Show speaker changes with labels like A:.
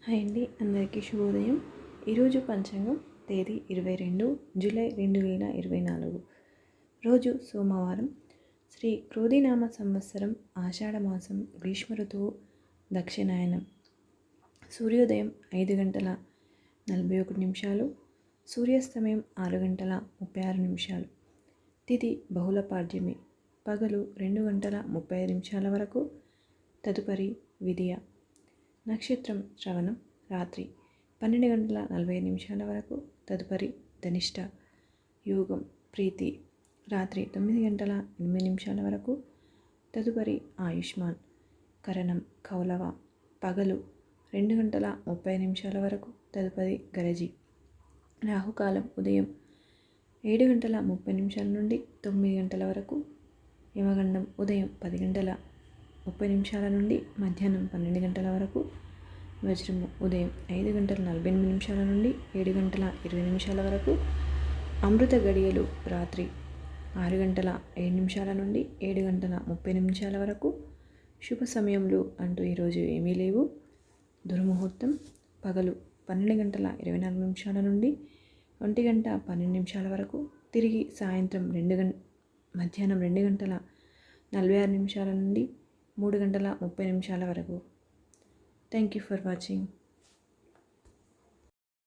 A: Hi అండి, అందరికీ శుభోదయం. ఈరోజు పంచాంగం తేదీ 22 జూలై 2024, రోజు సోమవారం. శ్రీ క్రోధినామ సంవత్సరం, ఆషాఢమాసం, గ్రీష్మ ఋతువు, దక్షిణాయనం. సూర్యోదయం 5 గంటల 41 నిమిషాలు, సూర్యాస్తమయం 6 గంటల 36 నిమిషాలు. తిథి బహుళ పాడ్యమి, పగలు 2 గంటల 35 నిమిషాల వరకు, తదుపరి విదియ. నక్షత్రం శ్రవణం, రాత్రి 12 గంటల 45 నిమిషాల వరకు, తదుపరి ధనిష్ట. యోగం ప్రీతి, రాత్రి 9 గంటల 8 నిమిషాల వరకు, తదుపరి ఆయుష్మాన్. కరణం కౌలవ, పగలు 2 గంటల 30 నిమిషాల వరకు, తదుపరి గరజి. రాహుకాలం ఉదయం 7 గంటల 30 నిమిషాల నుండి 9 గంటల వరకు, యమగండం ఉదయం 10 గంటల 30 నిమిషాల నుండి మధ్యాహ్నం 12 గంటల వరకు, వజ్రము ఉదయం 5 గంటల 48 నిమిషాల నుండి 7 గంటల 20 నిమిషాల వరకు, అమృత గడియలు రాత్రి 6 గంటల 7 నిమిషాల నుండి 7 గంటల 30 నిమిషాల వరకు. శుభ సమయంలో అంటూ ఈరోజు ఏమీ లేవు. దుర్ముహూర్తం పగలు 12 గంటల 24 నిమిషాల నుండి 1 గంట 12 నిమిషాల వరకు, తిరిగి సాయంత్రం మధ్యాహ్నం 2 గంటల 46 నిమిషాల నుండి 3 గంటల 30 నిమిషాల వరకు. Thank you for watching.